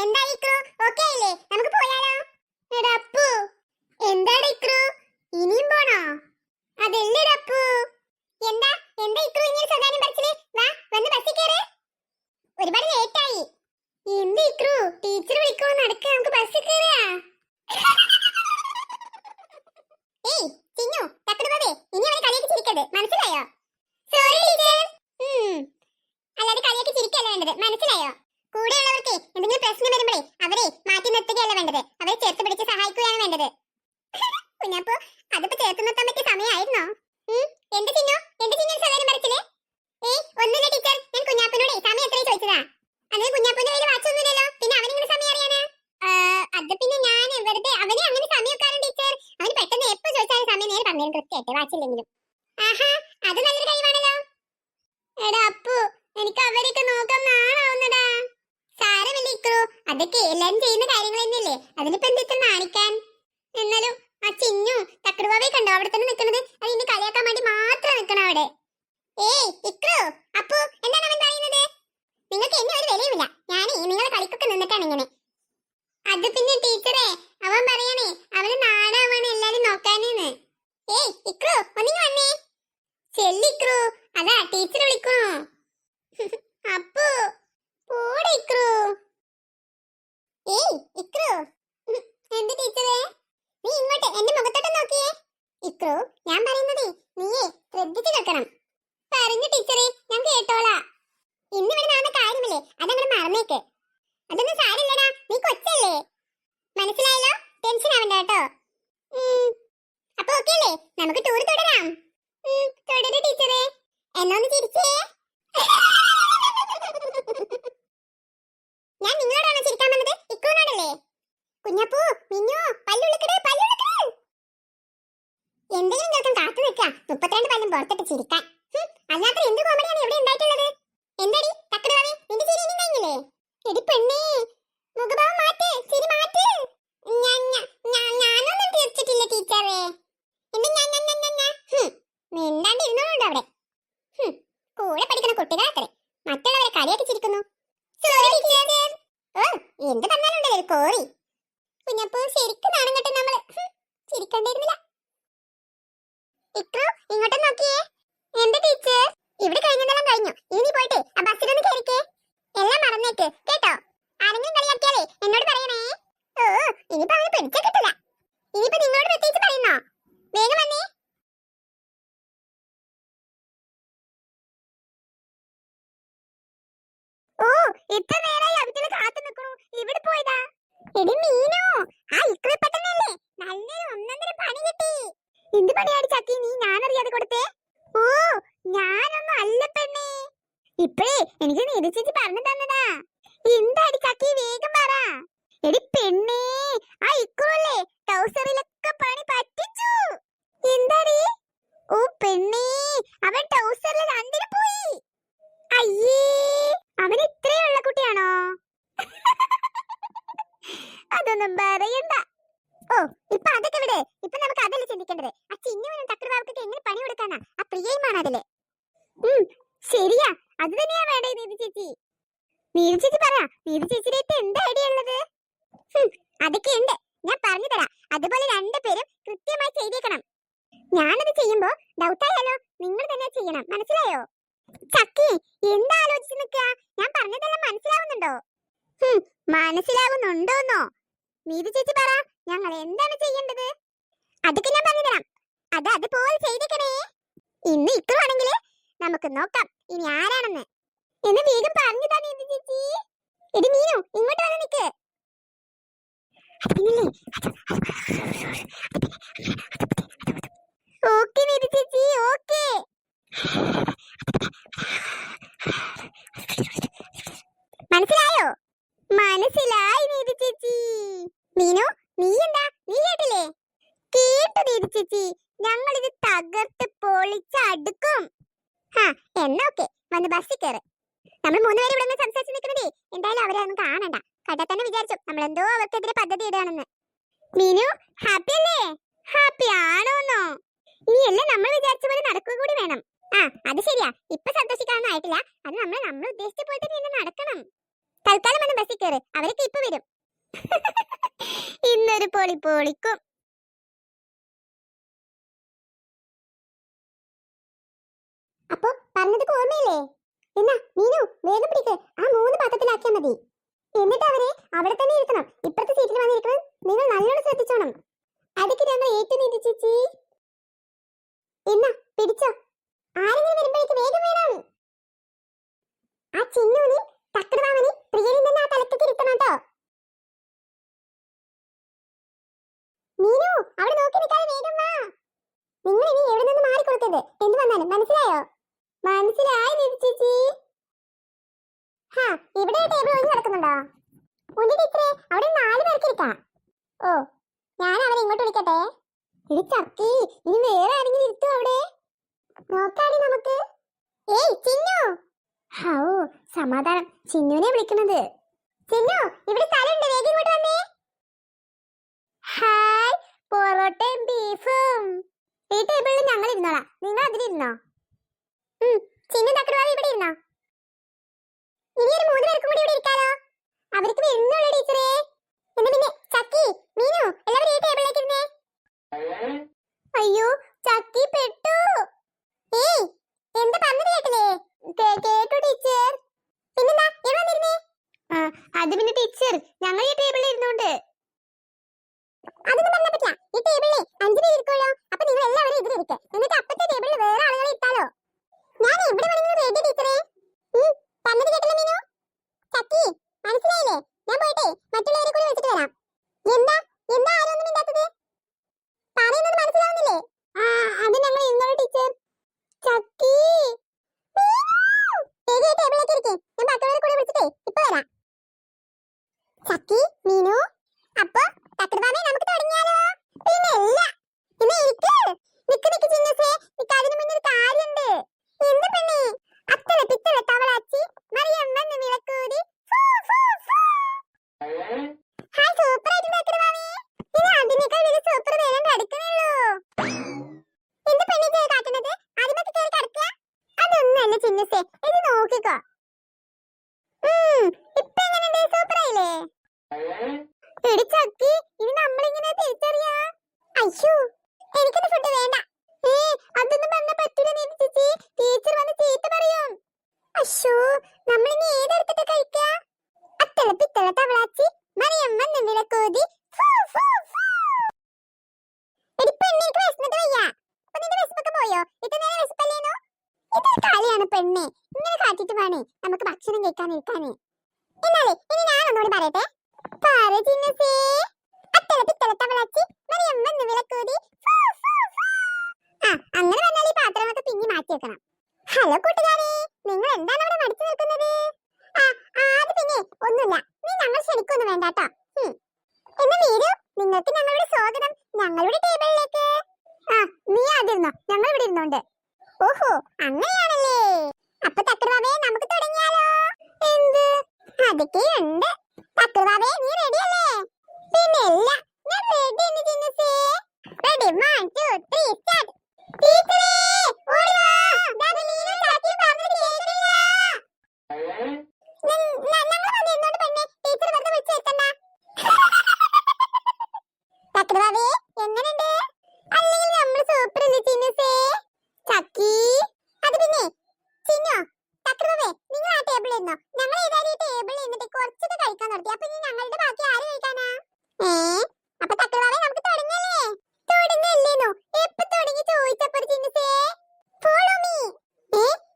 എന്തായി ഇക്രു? ഓക്കേ അല്ലേ? നമുക്ക് പോയാലോ? എടാ അപ്പു, എന്താണ് ഇക്രു? ഇനിയും പോണോ? അതല്ലേടാ അപ്പു. എന്താ എന്താ ഇക്രു ഇങ്ങനെ സ്വകാര്യം പറച്ചില്? വാ, വന്ന് ബസ്സിൽ കേറ്. ഒരുപാട് ലേറ്റ് ആയി. എന്ത് ഇക്രു? ടീച്ചർ വിളിക്കോ, നടക്ക, നമുക്ക് ബസ്സിൽ കേറാ. ഏയ് ചിന്നു, തക്കട് പോവേ. ഇനി അവനെ കളിയാക്കി ചിരിക്കരുത്, മനസ്സിലായോ? Sorry teacher. അല്ലാതെ കളിയാക്കി ചിരിക്കല്ല വേണ്ടത്, മനസ്സിലായോ? കൂടെയുള്ളവർക്ക് എന്തെങ്കിലും പ്രശ്നം വരുമ്പോഴേ അവരെ മാറ്റി നിർത്തുകയല്ല വേണ്ടത്, അവരെ ചേർത്ത് പിടിച്ച് സഹായിക്കുകയാണ് വേണ്ടത്. കുഞ്ഞാപ്പോ, അതിപ്പോ ചേർത്ത് നിർത്താൻ പറ്റിയ സമയമായിരുന്നോ? എന്ത് ചിന്നു സ്വകാര്യം പറച്ചില്? ഒന്നുമില്ല ടീച്ചർ, ഞാൻ കുഞ്ഞാപ്പനോട് സമയം എത്രയും ചോദിച്ചതാ. അങ്ങനെ കുഞ്ഞാപ്പന്റെ കയ്യിൽ വാച്ചൊന്നുമില്ലല്ലോ, പിന്നെ അവനിങ്ങനെ സമയം അറിയാനാ? അത് പിന്നെ ഞാൻ വെറുതെ അവനെ അങ്ങനെ സമയം വെക്കാറുണ്ട് ടീച്ചർ. അവന് പെട്ടെന്ന് എപ്പോ ചോദിച്ചാലും സമയം നേരെ പറഞ്ഞു കൃത്യമായിട്ട്, വാച്ചില്ലെങ്കിലും. ആഹാ, അത് നല്ലൊരു കഴിവാണല്ലോ. എടാ അപ്പു, എനിക്ക് അവരെയൊക്കെ നോക്കാൻ നാണാവുന്നടാ. സാരമില്ല ഇക്രു, അതൊക്കെ എല്ലാരും ചെയ്യുന്ന കാര്യങ്ങൾ തന്നെയല്ലേ, അതിനിപ്പോ എന്തിത്ര നാണിക്കാൻ? എന്നാലും ആ ചിന്നു തക്കടുവാവെ കണ്ടോ അവിടെ തന്നെ നിൽക്കുന്നത്? അത് ഇനി കളിയാക്കാൻ വേണ്ടി മാത്രം നിൽക്കണം അവിടെ. ഇക്രു, അപ്പു, എന്താണ് അവൻ പറയുന്നത്? നിങ്ങൾക്ക് എന്നെ ഒരു വിലയുമില്ല, ഞാനേ നിങ്ങളെ കളിക്കൊക്കെ നിന്നിട്ടാണ് ഇങ്ങനെ. അത് പിന്നെ ടീച്ചറെ, അവൻ പറയണേ അവന് നാണാവാണ് എല്ലാരും നോക്കാനെന്ന്. ഇക്രു, ഒന്നിങ്ങ് വന്നേ. ചെല്ലിക്രു, അതാ ടീച്ചർ വിളിക്കണോ? അപ്പു, പോടെ ഇക്രു. ഇക്രു. എന്ത് ടീച്ചറെ? നീ ഇങ്ങോട്ട് എന്റെ മുഖത്തോട്ട് നോക്കിയേ. ഇക്രു, ഞാൻ പറയുന്നതേ നീയേ ശ്രദ്ധിച്ചു കേൾക്കണം. പറഞ്ഞു ടീച്ചറെ, ഞാൻ കേട്ടോളാ. ഇന്നിവിടെ നടന്ന കാര്യമില്ലേ, അതങ്ങനെ മറന്നേക്ക്. അതൊന്നും സാരില്ലടാ, നീ കൊച്ചല്ലേ, മനസ്സിലായല്ലോ? ടെൻഷൻ ആവണ്ട കേട്ടോ. അപ്പൊ ഓക്കേ അല്ലേ? നമുക്ക് ടൂർ തുടരാം. തുടരും ടീച്ചറെ. എന്നൊന്ന് ചിരിച്ചേ. ഞാൻ നിങ്ങളോടാണോ ചിരിക്കാൻ വന്നത്, ഇക്രുവിനോടല്ലേ? കുഞ്ഞപ്പൂ, മിന്നു, പല്ലുള്ളിക്കട്. എന്തെങ്കിലും കേൾക്കാൻ കാത്തു നിൽക്കുക, 32 പല്ലും പുറത്തിട്ട് ചിരിക്കാൻ. അല്ലാത്ത എന്ത് കോമഡിയാണ് ഇവിടെ ഉണ്ടായിട്ടുള്ളത്? എന്താടി തക്കടുവാവേ, നിന്റെ ചിരി ഇനി കഴിഞ്ഞില്ലേ? എടി പെണ്ണേ, മുഖഭാവം മാറ്റ്, ചിരി മാറ്റ്. ഞാനൊന്നും തീർച്ചിട്ടില്ല ടീച്ചറേ. മിണ്ടാണ്ട് ഇരുന്നോണ്ട് അവിടെ. കൂടെ പഠിക്കുന്ന കുട്ടികളാത്രേ, മറ്റുള്ളവരെ കളിയാക്കി ചിരിക്കുന്നു. എന്ത് പറഞ്ഞാലുണ്ടല്ലോ ഒരു കോറി. കുഞ്ഞപ്പോ ശരിക്കും നാണം കെട്ട് നമ്മള് ചിരിക്കണ്ടിരുന്നില്ല. ഇക്രു, ഇങ്ങോട്ട് നോക്കിയേ. എന്ത് ടീച്ചർ? ഇവിടെ കഴിഞ്ഞതെല്ലാം കഴിഞ്ഞു, ഇനി നീ പോയിട്ട് ആ ബസ്സിലൊന്ന് കയറിക്കേ. എല്ലാം മറന്നേക്ക് കേട്ടോ. ആരെങ്കിലും കളിയാക്കിയാലേ എന്നോട് പറയണേ. ഇനിയിപ്പോ അവന് പിടിച്ചാ കിട്ടില്ല. ഇനിയിപ്പോ നിങ്ങളോട് പ്രത്യേകിച്ച് പറയുന്നോ? വേഗം വന്നേ. ഇത്ര നേരമായി അവറ്റകള് കാത്തു നിൽക്കണു, ഇവിടെ പോയതാ. എടി മീനു, ആ ഇക്രു പെട്ടെന്നല്ലേ നല്ലൊരു ഒന്നൊന്നര പണി കിട്ടി. എന്ത് പണിയാടി ചക്കി നീ ഞാനറിയാതെ കൊടുത്തേ? ഞാനൊന്നും അല്ല പെണ്ണേ, ഇപ്പഴേ എനിക്ക് നീതി ചേച്ചി പറഞ്ഞു തന്നതാ. എന്താടി ചക്കി, വേഗം പറ. എടി പെണ്ണേ, ആ ഇക്രുല്ലേ ടൗസറിലൊക്കെ പണി പറ്റിച്ചു. എന്താടി? പെണ്ണേ, അവൻ ടൗസറിൽ രണ്ടിന് പോയി. അയ്യേ, അവൻ ഇത്രയുള്ള കുട്ടിയാണോ? അതൊന്നും പറയണ്ട. ഇപ്പൊ അതൊക്കെ വിട്, ഇപ്പൊ നമുക്ക് അതല്ല ചിന്തിക്കേണ്ടത്. ആ ചിന്നുവിനും തക്കടുവാവക്കൊക്കെ എങ്ങനെ പണി കൊടുക്കാനാ, ആ പ്രിയയുമാണ് അതില്. ശരിയാ, അത് തന്നെയാ വേണ്ടേ നീതി ചേച്ചി. നീതി ചേച്ചി പറ, നീതി ചേച്ചിയുടെ എന്താ ഐഡിയ ഉള്ളത്? അതൊക്കെ ഉണ്ട്, ഞാൻ പറഞ്ഞു തരാം. അതുപോലെ രണ്ടുപേരും കൃത്യമായി ചെയ്തേക്കണം. ഞാനത് ചെയ്യുമ്പോ ഡൗട്ടായാലോ, നിങ്ങൾ തന്നെ ചെയ്യണം, മനസ്സിലായോ? ചക്കി, എന്താ ആലോചിച്ച് നിൽക്കുക? ഞാൻ പറഞ്ഞതെല്ലാം മനസ്സിലാവുന്നുണ്ടോ? മനസ്സിലാവുന്നുണ്ടോന്നോ? നീതി ചേച്ചി പറ, ഞങ്ങൾ എന്താണ് ചെയ്യേണ്ടത്? അതൊക്കെ ഞാൻ പറഞ്ഞു തരാം, അത് അതുപോലെ ചെയ്തേക്കണേ. ഇന്ന് ഇക്രു ആണെങ്കില് നമുക്ക് നോക്കാം ഇനി ആരാണെന്ന്. എന്ന് വേഗം പറഞ്ഞു താ നീതി ചേച്ചി. എടി മീനു, ഇങ്ങോട്ട് വന്ന് നിക്ക്. ഓക്കേ നീതി ചേച്ചി, ഓക്കേ. മനസ്സിലായോ? മനസ്സിലായി നീതി ചേച്ചി. മീനു, നീ എന്താ, നീ കേട്ടില്ലേ? കേട്ടു നീതി ചേച്ചി, ഞങ്ങൾ ഇത് തകർത്ത് പൊളിച്ചടുക്കും. എന്നാ ഓക്കെ, വന്ന് ബസ്സിൽ കയറ്. നമ്മൾ 3 പേര് ഇവിടെ നിന്ന് സംസാരിച്ച് നിൽക്കുന്നതേ എന്തായാലും അവരെ ഒന്നും കാണണ്ട. കണ്ടാ തന്നെ വിചാരിച്ചു നമ്മൾ എന്തോ അവർക്കെതിരെ പദ്ധതി ഇടാണെന്ന്. മീനു, ഹാപ്പി അല്ലേ? ഹാപ്പി ആണോന്നോ? ഇനിയല്ലേ നമ്മൾ വിചാരിച്ച പോലെ നടക്കുക കൂടി വേണം. അത് ശരിയാ, ഇപ്പൊ സന്തോഷിക്കാനൊന്നും ആയിട്ടില്ല. അത് നമ്മൾ ഉദ്ദേശിച്ച പോലെ തന്നെ നടക്കണം. തൽക്കാലം വന്ന് ബസ്സിൽ കയറ്, അവരൊക്കെ ഇപ്പൊ വരും. ഇന്നൊരു പൊളി പൊളിക്കും. അപ്പൊ പറഞ്ഞത് ഓർമ്മയില്ലേ? എന്നാ മീനു വേഗം പിടിക്ക്, ആ 3 പാത്രത്തിലാക്കിയാൽ മതി. എന്നിട്ട് അവരെ അവിടെ തന്നെ ഇരിക്കണം. ഇപ്പുറത്തെ സീറ്റിൽ വന്നിരിക്കണം. നിങ്ങൾ നല്ലോണം ശ്രദ്ധിച്ചോണം. അതൊക്കെ ഞങ്ങൾ ഏറ്റുനീതി ചേച്ചി. എന്നാ പിടിച്ചോ. ആരെങ്കിലും വരുമ്പോഴേക്ക് വേഗം വേണം. ആ ചിന്നൂനി തക്കടവാമനി പ്രിയനിൽ നിന്ന് ആ തലക്കത്തിൽ ഇരുത്തണം കേട്ടോ. മീനു അവിടെ നോക്കി നിൽക്കാതെ വേഗം വാ. നിങ്ങൾ ഇനി എവിടെ നിന്ന് മാറിക്കൊടുക്കരുത്, എന്ത് വന്നാലും. മനസ്സിലായോ? മനസ്സിലായി നിധി ചേച്ചി. ഹാ, ഇവിടെ ടേബിൾ ഒഴിഞ്ഞു കിടക്കുന്നുണ്ടോ? ഉണ്ട് ടീച്ചറെ, അവിടെ 4 പേർക്ക് ഇരിക്കാം. ഓ, ഞാൻ അവരെ ഇങ്ങോട്ട് വിളിക്കട്ടെ. ഇത് ചക്കി, ഇനി വേറെ ആരെങ്കിലും ഇരുത്തോ അവിടെ? നോക്കാടി നമുക്ക്. ഏയ് ചിന്നു. ഹൗ, സമാധാനം, ചിന്നുവിനെ വിളിക്കുന്നത്. ചിന്നു, ഇവിടെ സ്ഥലമുണ്ട്, വേഗം ഇങ്ങോട്ട് വന്നേ. ഹായ്, പൊറോട്ടയും ബീഫും. ഈ ടേബിളിൽ ഞങ്ങൾ ഇരുന്നോളാം, നിങ്ങൾ അതിലിരുന്നോ. ചിന്നു തക്കടുവാവി ഇവിടെ ഇരുന്നോ. ഇനി ഒരു 3 പേർക്കും കൂടി ഇവിടെ ഇരിക്കാലോ. അവർക്ക് വരുന്നുള്ളൂ ടീച്ചറേ. എന്നാ പിന്നെ ചക്കി, മീനു എല്ലാവരും ഈ ടേബിളിലേക്ക് ഇരുന്നേ. അയ്യോ, ചക്കി പെട്ടു. ഏയ്, എന്താ പറഞ്ഞത് കേട്ടില്ലേ? കേട്ടു ടീച്ചർ. പിന്നെന്താ ഇവിടെ വന്നിരുന്നേ? അത് പിന്നെ ടീച്ചർ, ഞങ്ങൾ ഈ ടേബിളിൽ ഇരുന്നോണ്ട്. അതൊന്നും പറഞ്ഞാൽ പറ്റില്ല. ഈ ടേബിളിൽ 5 പേര് ഇരിക്കുമല്ലോ. അപ്പൊ നിങ്ങൾ എല്ലാവരും ഇതിലിരിക്കുക. എന്നിട്ട് അപ്പത്തെ ടേബിളിൽ വേറെ ആളുകളെ ഇട്ടാലോ. ഞാൻ ഇവിടെ വേണമെങ്കിൽ റെഡി ടീച്ചറേ. പറഞ്ഞത് കേട്ടില്ല മീനു? ചക്കി മനസ്സിലായില്ലേ? ഞാൻ പോയിട്ടേ മറ്റുള്ളവരെ കൂടി വെച്ചിട്ട് വരാം. എന്താ എന്താ ആരും ഒന്നും മിണ്ടാത്തത്? പറയുന്നത് മനസ്സിലാവുന്നില്ലേ? അത് ഞങ്ങൾ ഇന്നോട് ടീച്ചർ. ചക്കി ടേബിളിലേക്ക് ഇരിക്കേ, ഞാൻ മറ്റുള്ളവരെ കൂടി വിളിച്ചിട്ടേ ഇപ്പൊ വരാം. ചക്കി മീനു, അപ്പൊ തക്കടുവാമേ നമുക്ക് തുടങ്ങിയാലോ? പിന്നെ ഇല്ല, പിന്നെ ഇരിക്ക്. നിക്ക് ചിന്നസേ, അതിന് മുന്നേ ഒരു കാര്യമുണ്ട്. എന്ത് പെണ്ണേ? അത്തല പിത്തല തവളാച്ചി മറിയം വന്ന് വിളക്കൂതി. ഹായ്, സൂപ്പർ ആയിട്ട് തക്കടുവാമേ. ഇനി അതിനേക്കാൾ വലിയ സൂപ്പർ വേണം കിടക്കണല്ലോ. എന്ത് പെണ്ണേ കാട്ടുന്നത്? അതിമൊക്കെ കയറി കിടക്കുക? അതൊന്നല്ല ചിന്നസേ, ഇത് നോക്കിക്കോ. ഇപ്പൊ എങ്ങനെയുണ്ട്? സൂപ്പർ ആയില്ലേ? എടി ചക്കി, ഇനി നമ്മളിങ്ങനെ തിരിച്ചറിയാ. അയ്യോ, എനിക്കൊന്ന് ഫുഡ് വേണ്ട. അതൊന്നും പറഞ്ഞാ പറ്റില്ല നീതി ചേച്ചി, ടീച്ചർ വന്ന് ചീത്ത പറയും. അയ്യോ, നമ്മളിനി ഏതെടുത്തിട്ട് കഴിക്കാ? അത്തല പിത്തല തവളാച്ചി മറിയം വന്ന് വിളക്കൂതി. എടി പെണ്ണേ, എനിക്ക് വിശന്നിട്ട് വയ്യ. അപ്പൊ നിന്റെ വിശപ്പൊക്കെ പോയോ? ഇത്ര നേരം വിശപ്പല്ലേനോ? ഇതൊരു കളിയാണ് പെണ്ണേ. ഇങ്ങനെ കാട്ടിട്ട് വേണേ നമുക്ക് ഭക്ഷണം കഴിക്കാനിരിക്കാനേ. എന്നാലേ ഇനി ഞാൻ ഒന്നുകൂടി പറയട്ടെ. അങ്ങനെ പറഞ്ഞാൽ ഈ പാത്രമൊക്കെ പിന്നി മാറ്റി വെക്കണം. ഹലോ കൂട്ടുകാരെ, നിങ്ങൾ എന്താണ് അവിടെ മടിച്ചു നിൽക്കുന്നത്? അത് പിന്നെ ഒന്നുമില്ല, നീ ഞങ്ങൾ ക്ഷണിക്കൊന്നും വേണ്ട കേട്ടോ. എന്നാ വീരു, നിങ്ങൾക്ക് ഞങ്ങളുടെ സ്വാഗതം ഞങ്ങളുടെ ടേബിളിലേക്ക്. നീ ആദ്യം, ഞങ്ങൾ ഇവിടെ ഇരുന്നോണ്ട്. ഓഹോ, അങ്ങനെയാണല്ലേ. അപ്പൊ തക്കടുവാവേ, നമുക്ക് തുടങ്ങിയാലോ? എന്ത്? അതൊക്കെ ഉണ്ട്. തക്കടുവാവേ, നീ റെഡിയല്ലേ? പിന്നെ ഇല്ല, ഞാൻ റെഡി എന്ന് ചിന്നസേ. Ready, 1 2 3 start. ടീച്ചറേ ഓടി വാ, ദാദി മീനു ചാക്കി പറഞ്ഞത് കേട്ടില്ല. ഞങ്ങൾ വന്നിരുന്നോണ്ട് പെണ്ണേ, ടീച്ചർ വെറുതെ വിളിച്ചു വരുത്തണ്ട. തക്കടുവാവേ, എങ്ങനെയുണ്ട്? അല്ലെങ്കിൽ നമ്മൾ സൂപ്പർ അല്ലേ ചിന്നസേ? ചക്കി, അത് പിന്നെ ചിന്നോ തക്കടുവാവേ, നിങ്ങൾ ആ ടേബിളിൽ ഇരുന്നോ. ഞങ്ങൾ ഏതായാലും ഈ ടേബിളിൽ ഇരുന്നിട്ട് കുറച്ചൊക്കെ കഴിക്കാൻ നിർത്തി. അപ്പൊ ഇനി ഞങ്ങളുടെ ബാക്കി ആര് കഴിക്കാനാ? അപ്പൊ തക്കടുവാവേ, നമുക്ക് തുടങ്ങല്ലേ? തുടങ്ങല്ലേന്നോ? എപ്പോ തുടങ്ങി ചോദിച്ചപ്പോ ചിന്നസേ? Follow me.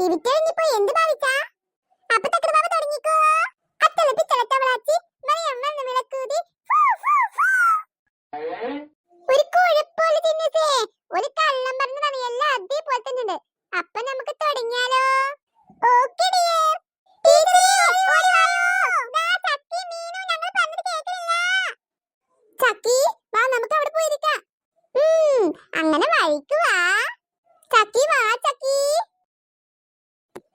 ഇരുട്ടഴിഞ്ഞിപ്പോ എന്ത് ഭാവിച്ചാ? അപ്പൊ തക്കടുവാവ തുടങ്ങിക്കോ. അത്തല പിത്തല തവളാച്ചി മറിയം വന്ന് വിളക്കൂതി. ഒരു കുഴപ്പമില്ല ചിന്നസേ, ഒരു കള്ളം പറഞ്ഞതാണ്. എല്ലാം അതേപോലെ തന്നെ ഉണ്ട്. അപ്പൊ നമുക്ക് തുടങ്ങിയാലോ? Okay dear. ടീച്ചറേ ഓടി വായോ, ദാ ചക്കി മീനു ഞങ്ങൾ പറഞ്ഞത് കേൾക്കില്ല. ചക്കി വാ, നമുക്ക് അവിടെ പോയിരിക്കാം. അങ്ങനെ വഴിക്ക് വാ ചക്കി, വാ ചക്കി.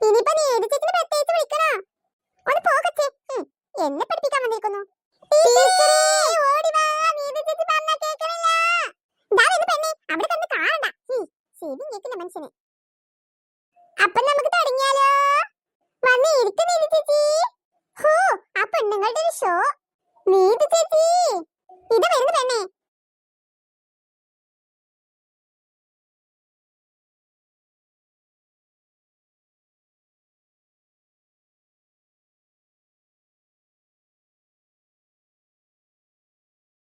ഇനിയിപ്പോ നീതി ചേച്ചിനെ പ്രത്യേകിച്ച് വിളിക്കണോ? ഒന്ന് പോകച്ചേ, എന്നെ പഠിപ്പിക്കാൻ വന്നിരിക്കുന്നു. ഓടി വാ, നീതി ചേച്ചി പറഞ്ഞാ കേൾക്കണില്ല. ദാ വരുന്നു പെണ്ണേ, അവിടെ തന്നെ കാണണ്ട. ശരി കേൾക്കില്ല മനുഷ്യന്. അപ്പൊ നമുക്ക് തുടങ്ങിയാലോ? വന്ന് ഇരിക്ക് നീതി ചേച്ചി. ഹോ, ആ നീതു ചേച്ചി ഇത് വരുന്നു പെണ്ണേ